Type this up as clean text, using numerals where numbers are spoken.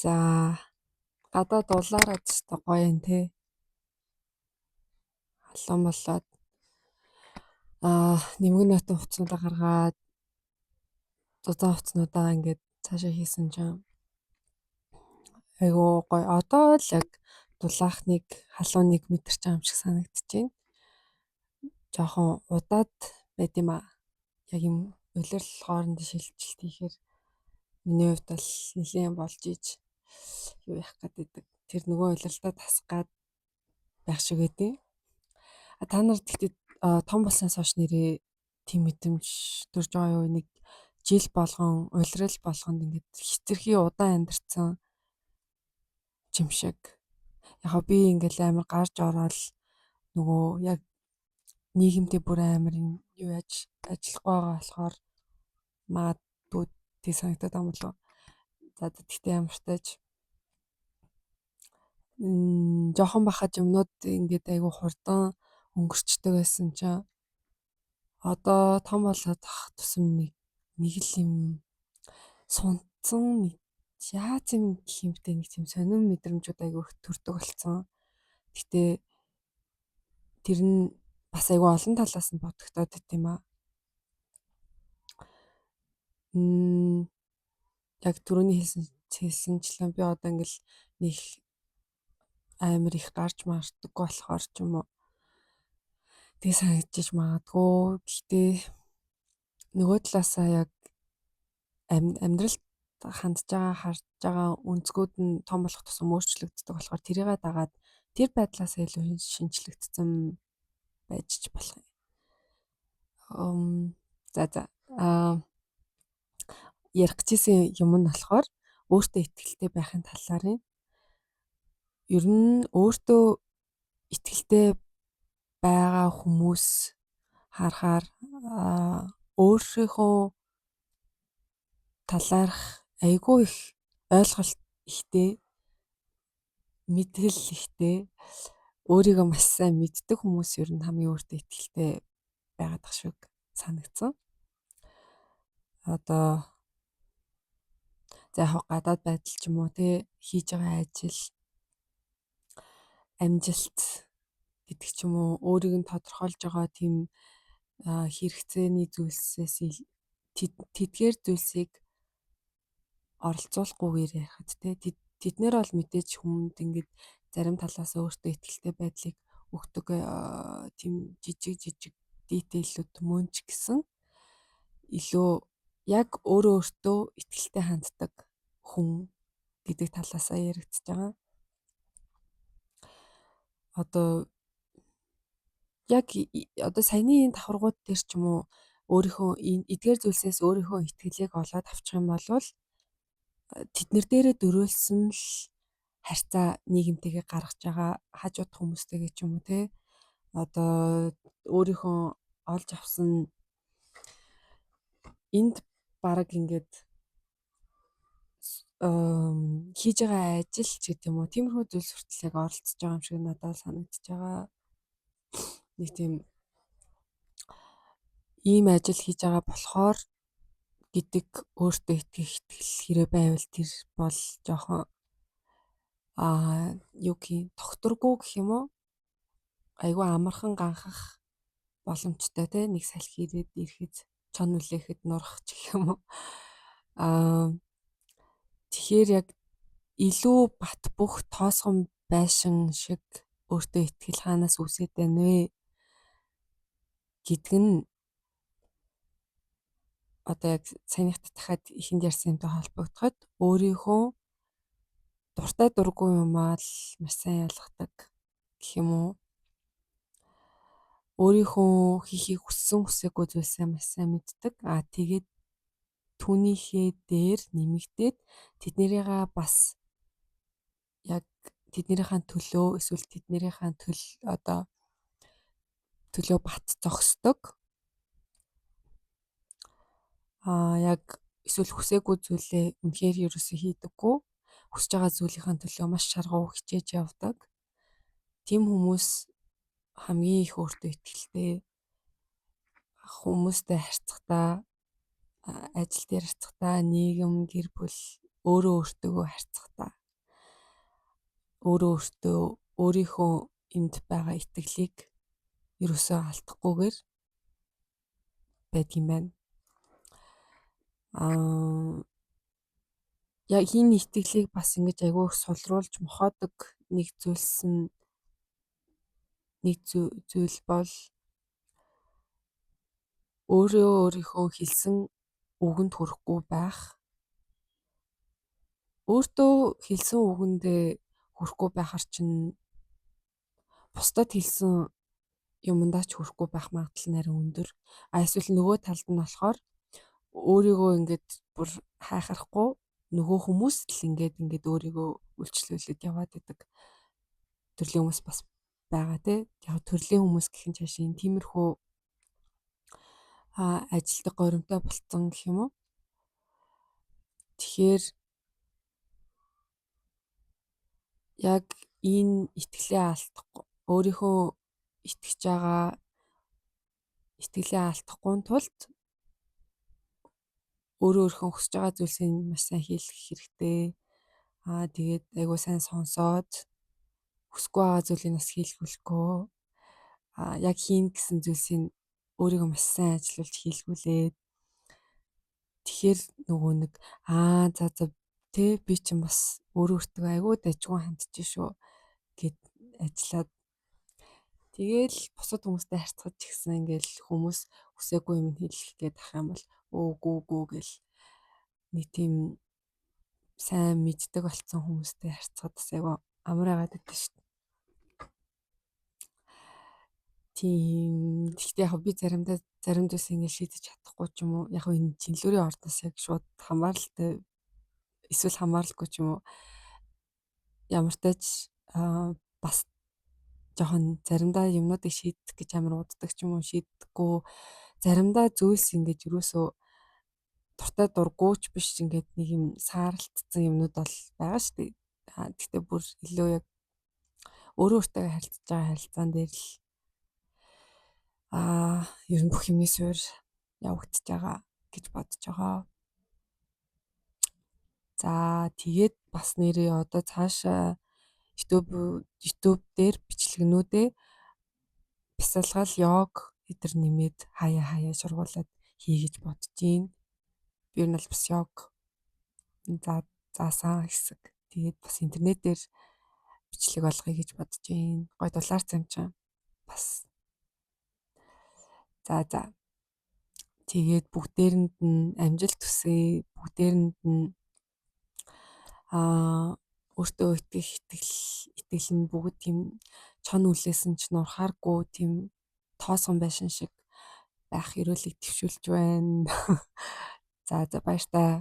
За гадаад улаараад ч гоё юм те. Халуун болоод нэмгэн нотон хувцснуудаа гаргаад зузаан хувцснуудаа ингээд цаашаа хийсэн чинь айгуу гоё. Одоо л яг дулаахныг халуун 1 метр ч юм шиг санагдчихээн. Жохон удаад байд юм аа. Яг юм улирал хооронд шилжилт хийхээр миний хувьд бол нэлийн болж ийж юу яах гэдэг. Тэр нөгөө улиралтаа тасах гад байх шиг байдیں۔ Та нар тэгтээ том болсноос хойш нэрээ тийм мэдрэмж төрж байгаа юу? Нэг жил болгон улирал болгонд ингээд хитрхи удаан амьдарсан юм шиг. Яг би ингээл амар гарч ороод нөгөө яг нийгэмдээ бүр амар юу яаж ажиллахгүй байгаа болохоор магадгүй тий санагдаад байгаа юм болов. За тэгтээ ямар ч тааж жоохон бахад юмнууд ингээд айгу хурдан өнгөрчдөг байсан чинь одоо том болоод ах тусам нэг л юм сунцсан яаж юм гэх юмтэй нэг тийм сонирн мэдрэмжүүд айгу их төрдөг болсон. Гэтэ тэр нь бас айгу олон талаас нь бодогдоод байт юм аа. Яг түрүүний хэлсэнчлэн би одоо ингээл нэг амар их гарч мартдаг болохоор ч юм уу. Тэгээ санагдчих магадгүй. Гэхдээ нөгөө талаасаа яг амьдралд хандж байгаа харж байгаа өнцгүүд нь том болох тусам өөрчлөгддөг болохоор тэрийгээ дагаад тэр байдлаасаа илүү шинжлэгдсэн байж ч болох юм. За ярих гэжсэн юм нь болохоор өөртөө ихтэй байхын талаар нь ер нь өөртөө ихтэй байгаа хүмүүс харахаар өөрийнхөө талаарх айгүй их ойлголт ихтэй мэдрэл ихтэй өөрийгөө маш сайн мэддэг хүмүүс ер нь хамгийн өөртөө ихтэй байгаад тах шиг санагдсан. Одоо за яг гадаад байдал ч юм уу те хийж байгаа ажил амжилт гэдэг ч юм уу өөрийг нь тодорхойлж байгаа тийм хэрэгцээний зүйлсээс тэдгээр зүйлсийг оролцуулахгүйгээр ярихад тэд нэр бол мэдээж хүмүүнд ингээд зарим талаас өөртөө ихтэй байдлыг өгдөг тийм жижиг дитэйлүүд мөн ч гэсэн илүү яг өөртөө ихтэй ханддаг хүн гэдэг талаасаа яригдчихэж байгаа. Одоо яг одоо саяны давхаргууд дээр ч юм уу өөрийнхөө эдгээр зүйлсээс өөрийнхөө итгэлийг олоод авчих юм бол тэднэр дээрээ дөрөөлсөн л харьцаа нийгэмтэйгээ гаргаж байгаа хажууд хүмүүстэйгээ ч юм уу те одоо өөрийнхөө олж авсан энд бараг ингээд хийж байгаа ажил ч гэдэг юм уу тиймэрхүү зүйлс хүртэл яг оролцож байгаа юм шиг надад санагдчихж байгаа. Нэг тийм ийм ажил хийж байгаа болохоор гэдэг өөртөө итгэл хэрэг байвал тэр бол жоохон юу гэх тогтургүй гэх юм уу айгүй амархан ганхах боломжтой те нэг салхи ирээд ирэхэд чон үлээхэд нурах ч гэх юм уу тэгэхээр яг илүү бат бөх тоосгон байшин шиг өөртөө итгэл хаанаас үсээд байна вэ гэдг нь одоо яг саяных дахиад ихэнд ярьсан юмтай холбогдоход өөрийнхөө дуртай дургүй юм аа л маш сайн ялгадаг гэх юм уу өөрийнхөө хийхийг хүссэн хүсээгүй зүйлсээ маш сайн мэддэг тэгээд түүнийхээ дээр нэмэгдээд тэднэрийгээ бас яг тэднэрийн төлөө эсвэл тэднэрийн төлөө бат зогсдог яг эсвэл хүсээгүй зүйлээ үнэхээр ерөөсөө хийдэггүй хүсэж байгаа зүйлийн төлөө маш шаргуу хичээж явдаг. Тим хүмүүс хамгийн их өөртөө ихтэй хүмүүстэй харьцахдаа ажил дээр харьцахдаа нийгэм гэр бүл өөрөө өөртөөгөө харьцахдаа өөртөө өөрийнхөө энд байгаа итгэлийг ерөөсөө алдахгүйгээр байдгийм байна. Яг энэ итгэлийг бас ингэж айгүй их сулруулж мохоодог нэг зүйл бол өөрийнхөө хэлсэн үгэнд хүрэхгүй байх. Өөртөө хэлсэн үгэндээ хүрэхгүй байхаар чинь бусдад хэлсэн юмдаа ч хүрэхгүй байх магадлал нэрээ өндөр. Эсвэл нөгөө талд нь болохоор өөрийгөө ингээд бүр хайхрахгүй нөгөө хүмүүс л ингээд өөрийгөө үйлчлүүлээд яваад идэг төрлийн хүмүүс бас байгаа тий. Яг төрлийн хүмүүс гэх нь цаашаа тиймэрхүү ажилдаг горимтой болцсон гэх юм уу. Тэгэхээр яг энэ итгэлээ алдахгүй өөрийнхөө итгэж байгаа итгэлээ алдахгүй тулд өөрийнхөө хүсэж байгаа зүйлсийг маш сайн хийх хэрэгтэй. Тэгээд айгуу сайн сонсоод хүсэхгүй байгаа зүйлийг бас хийлгүүлэхгүй. Яг хийн гэсэн зүйлсийг өөрийгөө маш сайн ажиллуулж хийлгүүлээд тэгэхээр нөгөө нэг за тэ би чинь бас өөртөө айгуу дайггүй хандж шүү гэд ажиллаад тэгээл бусад хүмүүстэй харьцахад ч гэсэн ингээл хүмүүс хүсээгүй юм хэлэх гээд ах юм бол гүү гэл нэг тийм сайн мэддэг болцсон хүмүүстэй харьцахад бас айгуу амар агаад байдаг шүү дээ. Тийм. Гэхдээ яг би зарим зүйлс ингэ шийдэж чадахгүй ч юм уу. Яг энэ чинлүүрийн ордоос яг шууд хамааралтай эсвэл хамааралгүй ч юм уу. Ямар тач бас жоохон заримдаа юмнуудыг шийдэх гэж амар уддаг ч юм уу шийддэггүй. Заримдаа зүйлс ингэж юусоо дуртай дургуйч биш ингээд нэг юм сааралтцсан юмнууд бол байгаа шүү дээ. Гэхдээ бүр илүү яг өөртөө харилцаж байгаа харилцаан дээр л ер нь бүх юмний суурь явагдаж байгаа гэж бодож байгаа. За тэгээд бас нэрээ одоо цаашаа YouTube дээр бичлэгнүүдээ бясалгал йог эдэр нэмээд хаяа сургуулад хийгэж бодож байна. Би нь бол бас йог заасан хэсэг. Тэгээд бас интернетээр бичлэг болгоё гэж бодож байна. Гой дулаарсан юм чинь бас. За. Тэгээд бүгдээрэнд нь амжилт хүсье. Бүгдээрэнд нь өөртөө итгэл нь бүгд тийм чон үлээсэн ч нурхааргүй тийм тоосон байшин шиг байх эрүүлийг төвшүүлж байна. За баяр таа.